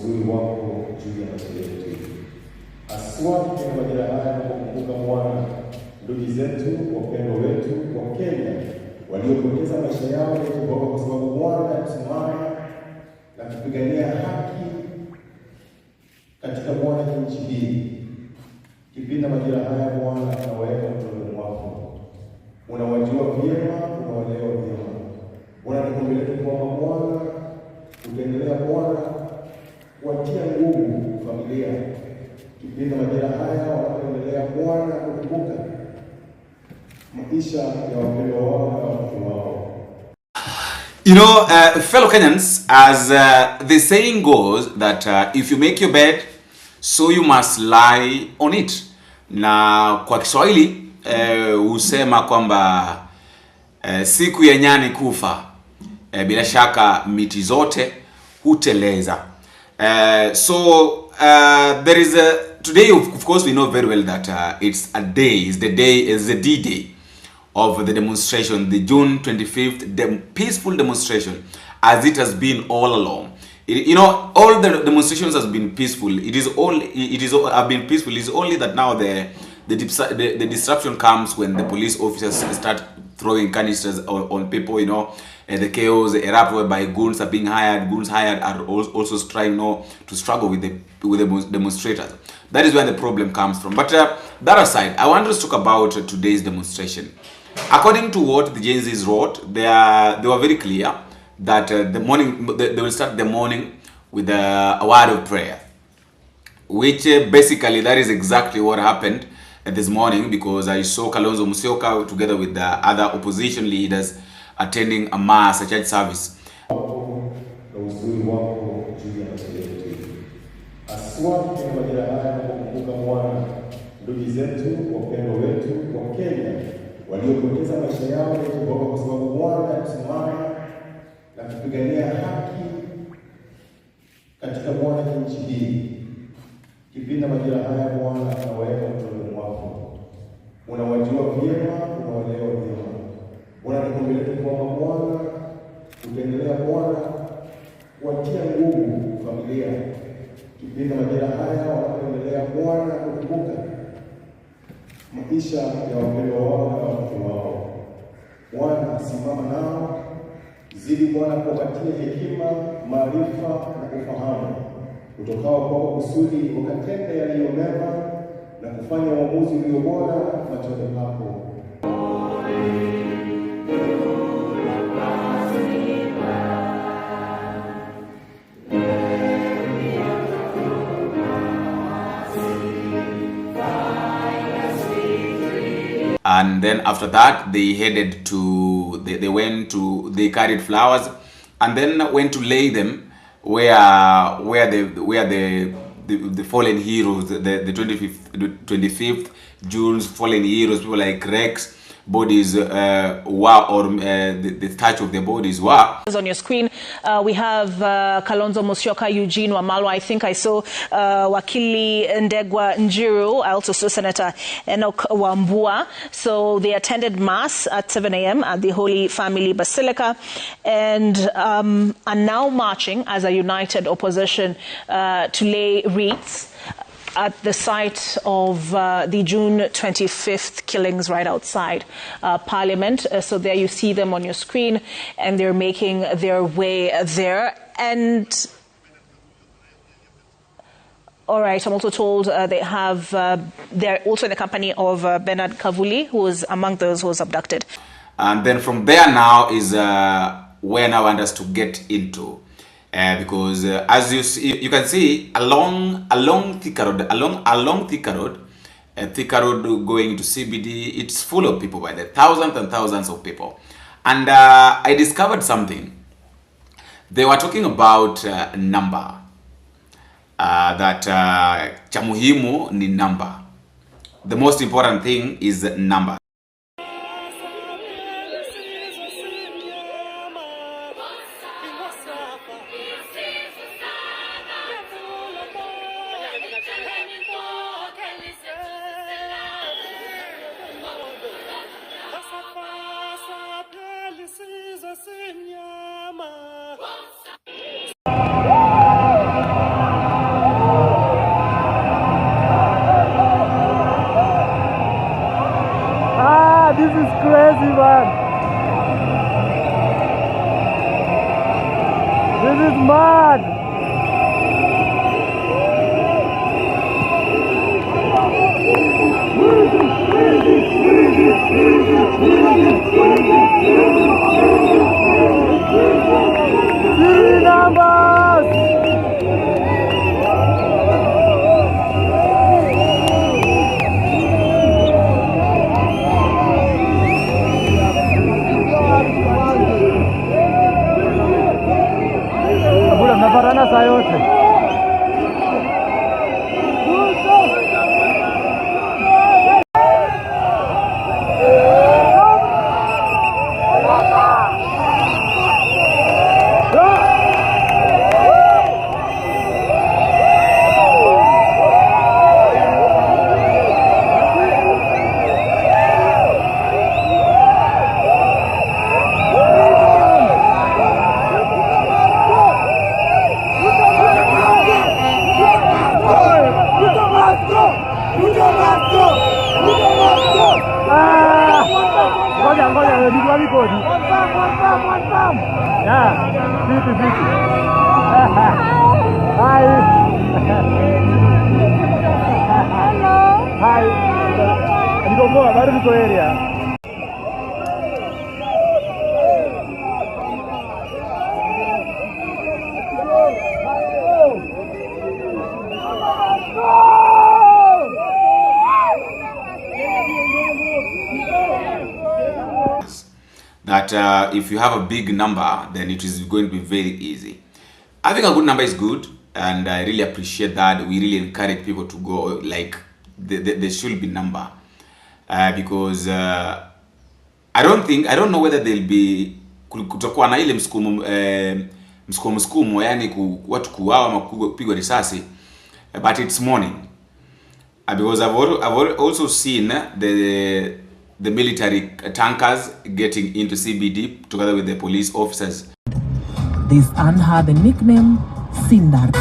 uzuri wako juu ya maisha yetu. Aswa kwa majira haya kukumbuka Bwana ndugu zetu, wapendwa wetu wa Kenya waliopoteza maisha yao kwa sababu Bwana alisimama na kupigania haki katika Bwana nchi hii. Kipindi majira haya Bwana anaweka mkononi mwako. Unawajua vyema, unawaelewa vyema. Bwana tukumbele kwa Bwana, uendelea Bwana kuatia nguvu familia. Kipindi majira haya wanaendelea Bwana kukumbuka maisha ya wapendwa wao na watoto wao. You know, fellow Kenyans, as the saying goes that if you make your bed, so you must lie on it. Na kwa Kiswahili husema kwamba siku ya nyani kufa, bila shaka miti zote huteleza. There is today, of course, we know very well that it's the D-Day of the demonstration, the June 25th, the peaceful demonstration, as it has been all along. You know, all the demonstrations has been peaceful. Have been peaceful. It's only that now the disruption comes when the police officers start throwing canisters on people. You know, the chaos erupt whereby goons are being hired. Goons hired are also trying to struggle with the demonstrators. That is where the problem comes from. But that aside, I want to talk about today's demonstration. According to what the Gen Zs wrote, they were very clear that they will start the morning with a word of prayer, which basically that is exactly what happened this morning, because I saw Kalonzo Musyoka together with the other opposition leaders attending a mass, a church service. Ndugu zetu, wapendwa wetu wa Kenya waliopoteza maisha yao kwa sababu Bwana alisimama na kupigania haki katika Bwana nchi hii. Kipindi majira haya Bwana anaweka mkononi mwako. Unawajua vyema, unawaelewa vyema. Bwana tukumbele kwa Bwana, uendelea Bwana kuatia nguvu familia. Kipindi majira haya wanaendelea Bwana kukumbuka maisha ya wapendwa wao na watoto wao. Bwana simama nao, zidi Bwana kuwapatia hekima, maarifa na ufahamu utokao kwako, kusudi wakatende yaliyo mema na kufanya uamuzi ulio bora machoni pako. And then after that, they headed to, they carried flowers and then went to lay them where the fallen heroes, the 25th June's fallen heroes, people like Rex, bodies were, or the touch of their bodies were. On your screen, we have Kalonzo Musyoka, Eugene Wamalwa. I think I saw Wakili Ndegwa Njiru. I also saw Senator Enoch Wambua. So they attended Mass at 7 a.m. at the Holy Family Basilica and are now marching as a united opposition to lay wreaths at the site of the June 25th killings right outside Parliament. So there you see them on your screen, and they're making their way there. And all right, I'm also told they're also in the company of Bernard Kavuli, who was among those who was abducted. And then from there now is where now I want us to get into. Because as you see, you can see along Thika Road going to CBD, it's full of people by the thousands and thousands of people. And I discovered something. They were talking about number, that cha muhimu ni number. The most important thing is number. Forward! Mnaparana saa yote. Ngoja dijua kodi. One. Ya, vipi. Hai. Hello. Hai. Niko poa, bado niko area. That if you have a big number, then it is going to be very easy. I think a good number is good, and I really appreciate that. We really encourage people to go, like, there should be number. Because I don't know whether there'll be kutakuwa na ile msukumo yani watu kuuawa ama kupigwa risasi, but it's morning. Because I've also seen the military tankers getting into CBD together with the police officers. This Anne had the nickname Sindarka.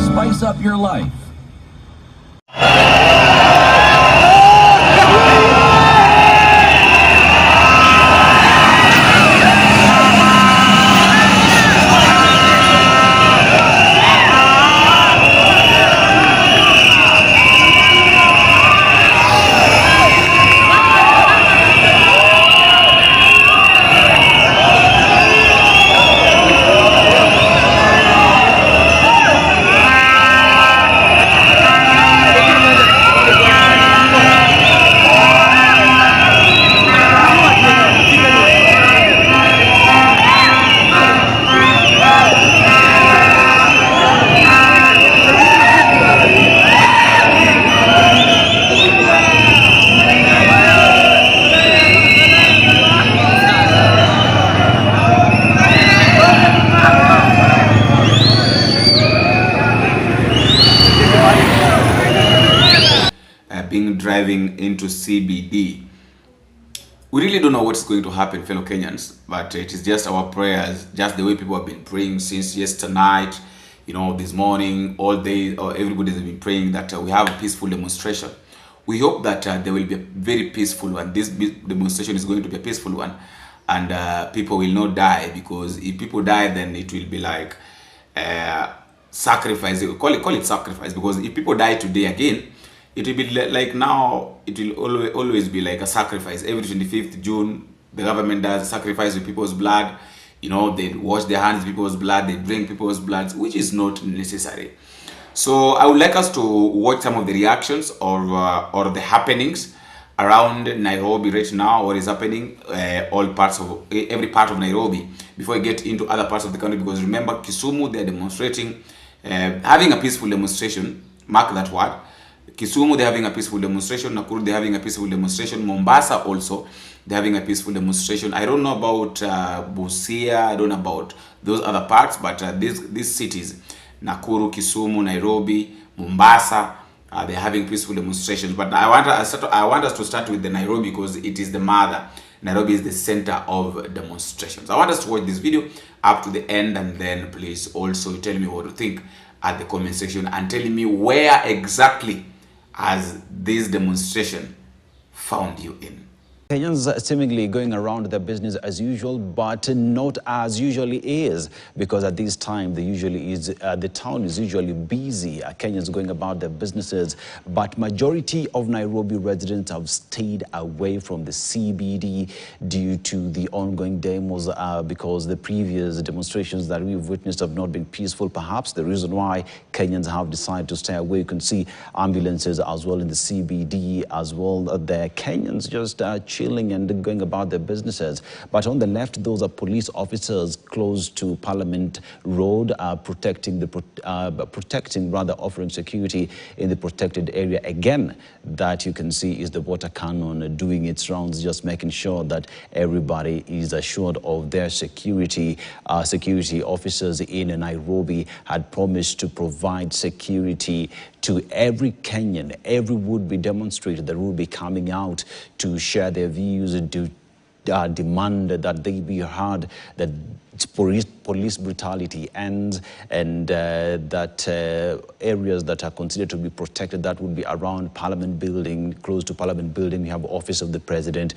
Spice up your life. Driving into CBD. We really don't know what's going to happen, fellow Kenyans, but it is just our prayers, just the way people have been praying since yesterday night, this morning, all day, or everybody has been praying that we have a peaceful demonstration. We hope that there will be a very peaceful one. This demonstration is going to be a peaceful one, and people will not die, because if people die, then it will be like sacrifice. Call it sacrifice, because if people die today again, it will be like now, it will always be like a sacrifice. Every 25th June, the government does sacrifice with people's blood. They wash their hands with people's blood, they drink people's blood, which is not necessary. So I would like us to watch some of the reactions or the happenings around Nairobi right now. What is happening, every part of Nairobi, before I get into other parts of the country. Because remember, Kisumu, they are demonstrating, having a peaceful demonstration. Mark that word. Kisumu, they're having a peaceful demonstration. Nakuru, they're having a peaceful demonstration. Mombasa also, they're having a peaceful demonstration. I don't know about Busia, I don't know about those other parts, but these cities, Nakuru, Kisumu, Nairobi, Mombasa, they're having peaceful demonstrations. But I want us to start with the Nairobi, because it is the mother. Nairobi is the center of demonstrations. I want us to watch this video up to the end, and then please also tell me what you think at the comment section, and tell me where exactly has this demonstration found you in. Kenyans seemingly going around their business as usual, but not as usually is, because at this time the town is usually busy. Kenyans going about their businesses, but majority of Nairobi residents have stayed away from the CBD due to the ongoing demos, because the previous demonstrations that we've witnessed have not been peaceful. Perhaps the reason why Kenyans have decided to stay away. You can see ambulances as well in the CBD as well. The Kenyans just chilling and going about their businesses. But on the left, those are police officers close to Parliament Road, offering security in the protected area. Again, that you can see is the water cannon doing its rounds, just making sure that everybody is assured of their security. Security officers in Nairobi had promised to provide security to every Kenyan, every would-be demonstrator that will be coming out to share their views and to demand that they be heard, that police brutality ends, and that areas that are considered to be protected, that would be around Parliament Building, close to Parliament Building. We have Office of the President,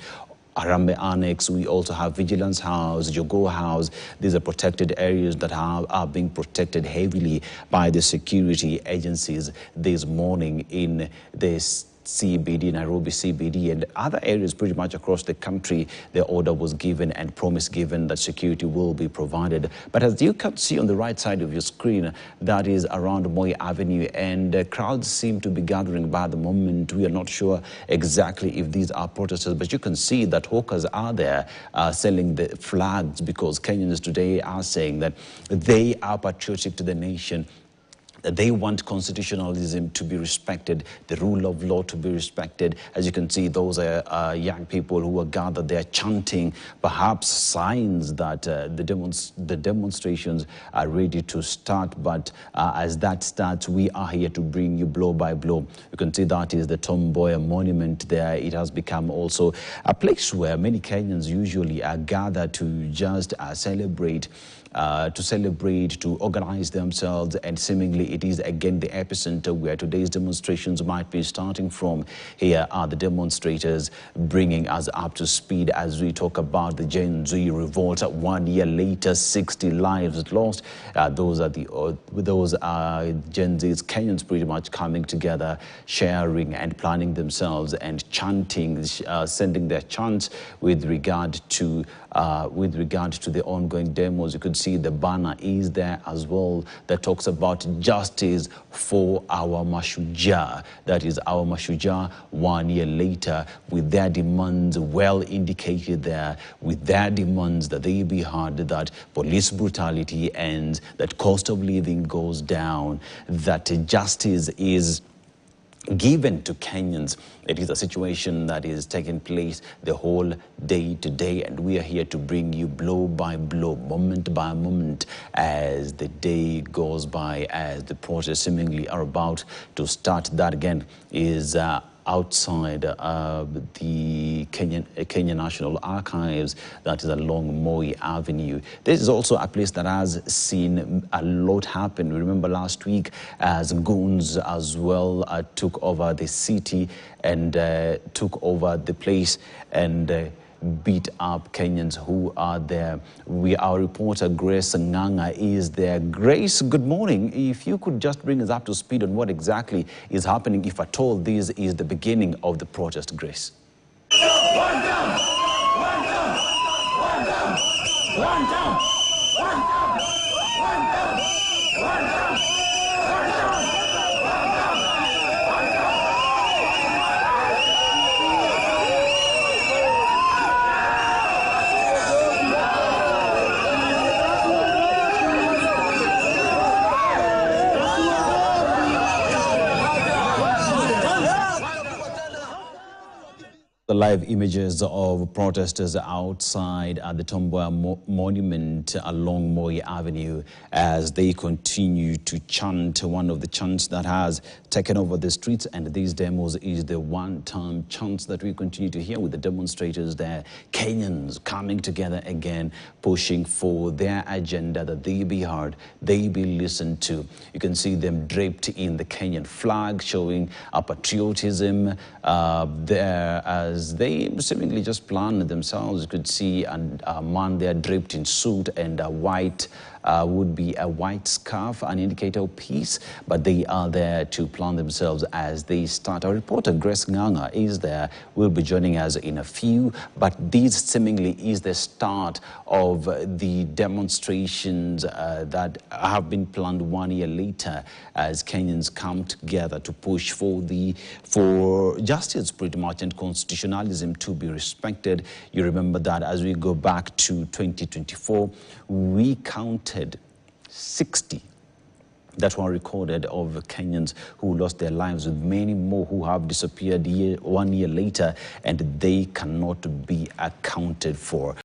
Arambe Annex. We also have Vigilance House, Jogo House. These are protected areas that are being protected heavily by the security agencies this morning in this CBD, Nairobi CBD, and other areas pretty much across the country. The order was given and promise given that security will be provided. But as you can see on the right side of your screen, that is around Moi Avenue, and crowds seem to be gathering by the moment. We are not sure exactly if these are protesters, but you can see that hawkers are there selling the flags, because Kenyans today are saying that they are patriotic to the nation. They want constitutionalism to be respected, the rule of law to be respected. As you can see, those are young people who are gathered there chanting, perhaps signs that the demonstrations are ready to start. But as that starts, we are here to bring you blow by blow. You can see that is the Tom Mboya monument there. It has become also a place where many Kenyans usually are gathered to just celebrate, to organize themselves, and seemingly it is again the epicenter where today's demonstrations might be starting from. Here are the demonstrators bringing us up to speed as we talk about the Gen Z revolt. 1 year later, 60 lives lost. Those are Gen Z's, Kenyans pretty much coming together, sharing and planning themselves and chanting, sending their chants with regard to the ongoing demos. You could see the banner is there as well that talks about justice for our Mashujaa. That is our Mashujaa 1 year later, with their demands well indicated there, with their demands that they be heard, that police brutality ends, that cost of living goes down, that justice is given to Kenyans. It is a situation that is taking place the whole day today, and we are here to bring you blow by blow, moment by moment, as the day goes by, as the protests seemingly are about to start. That again is outside the Kenya National Archives, that is along Moi Avenue. This is also a place that has seen a lot happen. We remember last week as goons as well took over the city and took over the place and beat up Kenyans who are there. Our reporter Grace Nganga is there. Grace, good morning. If you could just bring us up to speed on what exactly is happening, if at all this is the beginning of the protest, Grace. One down! One down! One down! One down! One down! One down! One down! One down! The Live images of protesters outside at the Tomboya Monument along Moi Avenue as they continue to chant. One of the chants that has taken over the streets and these demos is the one-time chants that we continue to hear with the demonstrators there. Kenyans coming together again, pushing for their agenda that they be heard, they be listened to. You can see them draped in the Kenyan flag, showing a patriotism there as they seemingly just planned themselves. You could see a man there draped in suit and a white would be a white scarf, an indicator of peace, but they are there to plan themselves as they start. Our reporter Grace Nganga is there, will be joining us in a few, but this seemingly is the start of the demonstrations that have been planned 1 year later as Kenyans come together to push for justice pretty much and constitutionalism to be respected. You remember that as we go back to 2024, we counted 60 that were recorded of Kenyans who lost their lives, with many more who have disappeared 1 year later, and they cannot be accounted for.